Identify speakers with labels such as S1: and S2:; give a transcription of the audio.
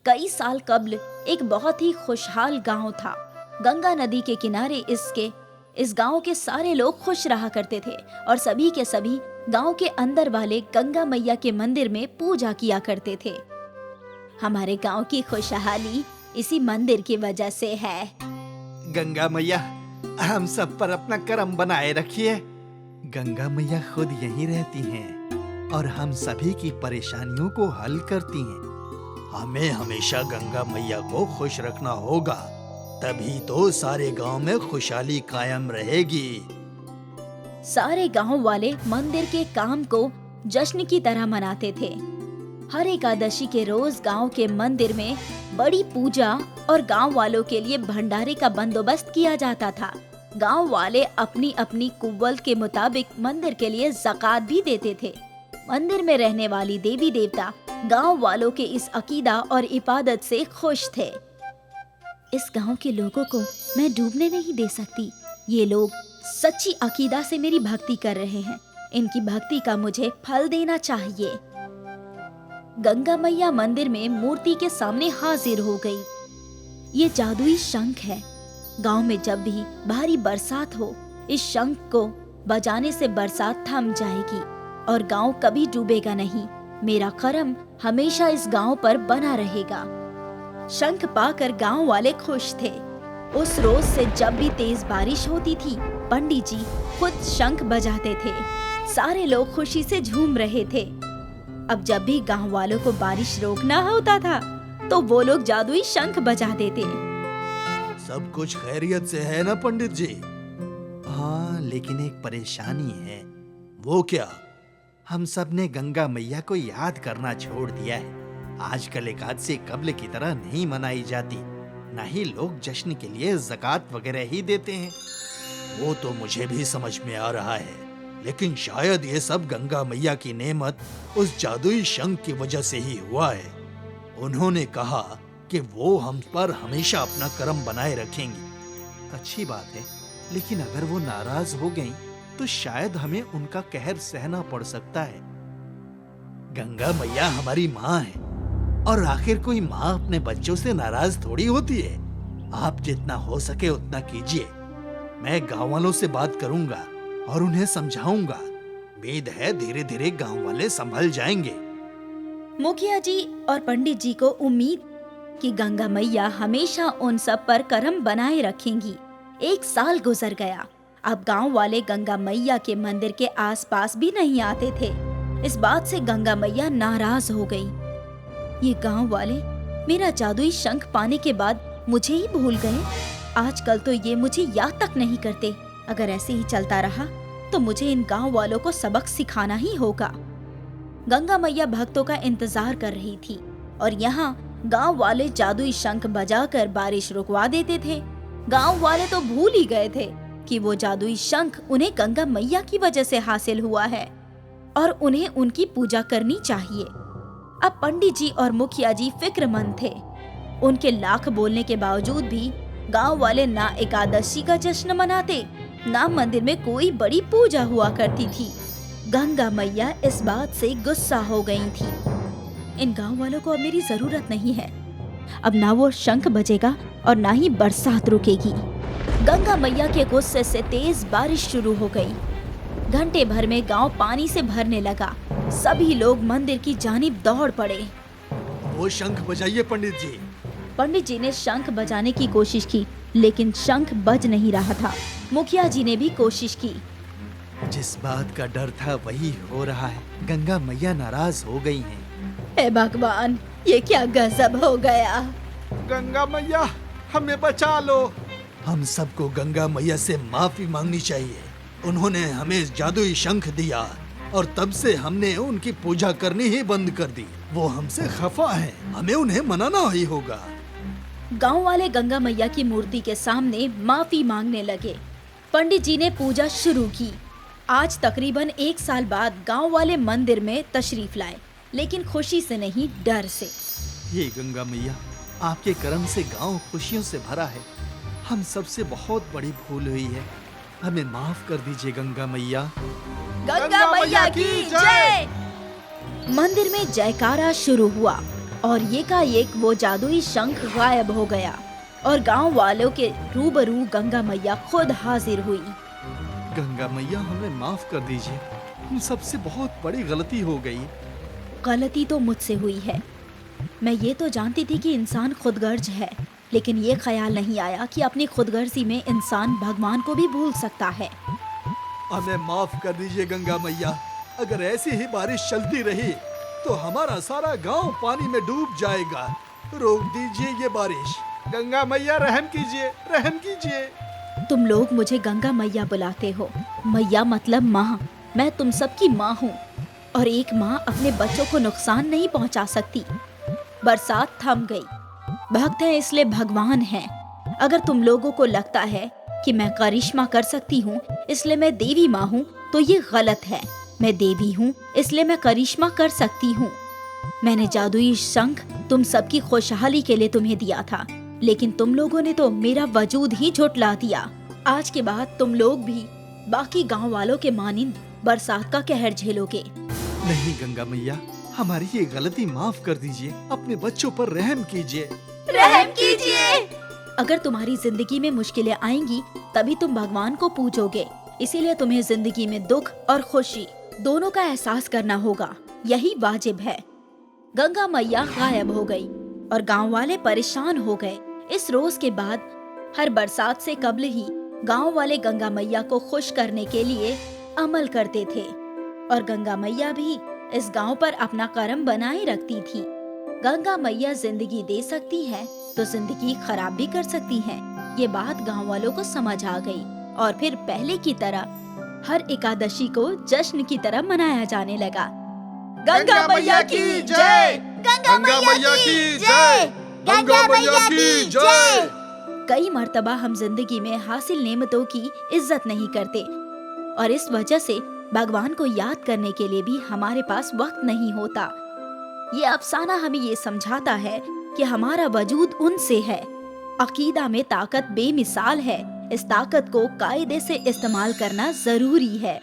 S1: कई साल कब्ल एक बहुत ही खुशहाल गांव था। गंगा नदी के किनारे इस गांव के सारे लोग खुश रहा करते थे और सभी के सभी गांव के अंदर वाले गंगा मैया के मंदिर में पूजा किया करते थे। हमारे गांव की खुशहाली इसी मंदिर की वजह से है।
S2: गंगा मैया, हम सब पर अपना करम बनाए रखिए। गंगा मैया खुद यहीं रहती हैं और हम सभी की परेशानियों को हल करती हैं। हमें हमेशा गंगा मैया को खुश रखना होगा, तभी तो सारे गांव में खुशहाली कायम रहेगी।
S1: सारे गांव वाले मंदिर के काम को जश्न की तरह मनाते थे। हर एकादशी के रोज गांव के मंदिर में बड़ी पूजा और गांव वालों के लिए भंडारे का बंदोबस्त किया जाता था। गांव वाले अपनी अपनी कुव्वत के मुताबिक मंदिर के लिए ज़कात भी देते थे। मंदिर में रहने वाली देवी देवता गांव वालों के इस अकीदा और इबादत से खुश थे। इस गांव के लोगों को मैं डूबने नहीं दे सकती। ये लोग सच्ची अकीदा से मेरी भक्ति कर रहे हैं। इनकी भक्ति का मुझे फल देना चाहिए। गंगा मैया मंदिर में मूर्ति के सामने हाजिर हो गई। ये जादुई शंख है। गांव में जब भी भारी बरसात हो, इस शंख को बजाने से बरसात थम जाएगी और गांव कभी डूबेगा नहीं। मेरा करम हमेशा इस गांव पर बना रहेगा। शंख पाकर गांव वाले खुश थे। उस रोज से जब भी तेज बारिश होती थी, पंडित जी खुद शंख बजाते थे। सारे लोग खुशी से झूम रहे थे। अब जब भी गांव वालों को बारिश रोकना होता था, तो वो लोग जादुई शंख बजा देते।
S2: सब कुछ खैरियत से है ना पंडित जी? हाँ, लेकिन एक परेशानी है। वो क्या? हम सब ने गंगा मैया को याद करना छोड़ दिया है। आजकल एकादशी कब्ल की तरह नहीं मनाई जाती, न ही लोग जश्न के लिए ज़कात वगैरह ही देते हैं। वो तो मुझे भी समझ में आ रहा है, लेकिन शायद ये सब गंगा मैया की नेमत उस जादुई शंख की वजह से ही हुआ है। उन्होंने कहा कि वो हम पर हमेशा अपना करम बनाए रखेंगी। अच्छी बात है, लेकिन अगर वो नाराज हो गईं, तो शायद हमें उनका कहर सहना पड़ सकता है। गंगा मैया हमारी माँ है और आखिर कोई माँ अपने बच्चों से नाराज थोड़ी होती है। आप जितना हो सके उतना कीजिए। मैं गाँव वालों से बात करूंगा और उन्हें समझाऊंगा। उम्मीद है धीरे धीरे गाँव वाले संभल जाएंगे।
S1: मुखिया जी और पंडित जी को उम्मीद कि गंगा मैया हमेशा उन सब पर करम बनाए रखेंगी। एक साल गुजर गया। अब गांव वाले गंगा मैया के मंदिर के आसपास भी नहीं आते थे। इस बात से गंगा मैया नाराज हो गई। ये गांव वाले मेरा जादुई शंख पाने के बाद मुझे ही भूल गए। आजकल तो ये मुझे याद तक नहीं करते। अगर ऐसे ही चलता रहा तो मुझे इन गांव वालों को सबक सिखाना ही होगा। गंगा मैया भक्तों का इंतजार कर रही थी और यहाँ गांव वाले जादुई शंख बजाकर बारिश रुकवा देते थे। गांव वाले तो भूल ही गए थे कि वो जादुई शंख उन्हें गंगा मैया की वजह से हासिल हुआ है और उन्हें उनकी पूजा करनी चाहिए। अब पंडित जी और मुखिया जी फिक्रमंद थे। उनके लाख बोलने के बावजूद भी गांव वाले ना एकादशी का जश्न मनाते, ना मंदिर में कोई बड़ी पूजा हुआ करती थी। गंगा मैया इस बात से गुस्सा हो गई थी। इन गांव वालों को अब मेरी जरूरत नहीं है। अब ना वो शंख बजेगा और ना ही बरसात रुकेगी। गंगा मैया के गुस्से से तेज बारिश शुरू हो गई। घंटे भर में गांव पानी से भरने लगा। सभी लोग मंदिर की जानिब दौड़ पड़े।
S2: वो शंख बजाइए पंडित जी।
S1: पंडित जी ने शंख बजाने की कोशिश की, लेकिन शंख बज नहीं रहा था। मुखिया जी ने भी कोशिश की।
S2: जिस बात का डर था वही हो रहा है। गंगा मैया नाराज हो गई हैं।
S1: हे भगवान, ये क्या गजब हो गया।
S2: गंगा मैया, हमें बचा लो। हम सबको गंगा मैया से माफी मांगनी चाहिए। उन्होंने हमें जादुई शंख दिया और तब से हमने उनकी पूजा करनी ही बंद कर दी। वो हमसे खफा है, हमें उन्हें मनाना ही होगा।
S1: गांव वाले गंगा मैया की मूर्ति के सामने माफी मांगने लगे। पंडित जी ने पूजा शुरू की। आज तकरीबन 1 साल बाद गांव वाले मंदिर में तशरीफ लाए, लेकिन खुशी से नहीं, डर से।
S2: ये गंगा मैया, आपके करम से गांव खुशियों से भरा है। हम सबसे बहुत बड़ी भूल हुई है। हमें माफ कर दीजिए गंगा मैया।
S1: गंगा मैया की जय। मंदिर में जयकारा शुरू हुआ। और एकाएक वो जादुई शंख गायब हो गया और गांव वालों के रूबरू गंगा मैया खुद हाजिर हुई।
S2: गंगा मैया हमें माफ कर दीजिए, हम सबसे बहुत बड़ी गलती हो गई।
S1: गलती तो मुझसे हुई है। मैं ये तो जानती थी कि इंसान खुदगर्ज है, लेकिन ये ख्याल नहीं आया कि अपनी खुदगर्जी में इंसान भगवान को भी भूल सकता है।
S2: हमें माफ कर दीजिए गंगा मैया, अगर ऐसी ही बारिश चलती रही तो हमारा सारा गांव पानी में डूब जाएगा। रोक दीजिए ये बारिश। गंगा मैया रहम कीजिए, रहम कीजिए।
S1: तुम लोग मुझे गंगा मैया बुलाते हो। मैया मतलब माँ। मैं तुम सबकी माँ हूँ और एक माँ अपने बच्चों को नुकसान नहीं पहुँचा सकती। बरसात थम गई। भक्त हैं इसलिए भगवान हैं। अगर तुम लोगों को लगता है कि मैं करिश्मा कर सकती हूँ इसलिए मैं देवी माँ हूँ तो ये गलत है। मैं देवी हूँ इसलिए मैं करिश्मा कर सकती हूँ। मैंने जादुई शंख तुम सबकी खुशहाली के लिए तुम्हें दिया था, लेकिन तुम लोगों ने तो मेरा वजूद ही झुठला दिया। आज के बाद तुम लोग भी बाकी गांव वालों के मानिंद बरसात का कहर झेलोगे।
S2: नहीं गंगा मैया, हमारी ये गलती माफ कर दीजिए, अपने बच्चों पर रहम कीजिए।
S1: रहम कीजिए। अगर तुम्हारी जिंदगी में मुश्किलें आएंगी तभी तुम भगवान को पूजोगे, इसीलिए तुम्हें जिंदगी में दुख और खुशी दोनों का एहसास करना होगा। यही वाजिब है। गंगा मैया गायब हो गई और गांव वाले परेशान हो गए। इस रोज के बाद हर बरसात से कबल ही गांव वाले गंगा मैया को खुश करने के लिए अमल करते थे और गंगा मैया भी इस गांव पर अपना करम बनाए रखती थी। गंगा मैया जिंदगी दे सकती है तो जिंदगी खराब भी कर सकती है। ये बात गांव वालों को समझ आ गई और फिर पहले की तरह हर एकादशी को जश्न की तरह मनाया जाने लगा। गंगा मैया की जय!
S3: गंगा मैया की जय! गंगा मैया की जय!
S1: कई मर्तबा हम जिंदगी में हासिल नेमतों की इज्जत नहीं करते और इस वजह से भगवान को याद करने के लिए भी हमारे पास वक्त नहीं होता। ये अफसाना हमें ये समझाता है कि हमारा वजूद उनसे है। अकीदा में ताकत बेमिसाल है। इस ताकत को कायदे से इस्तेमाल करना जरूरी है।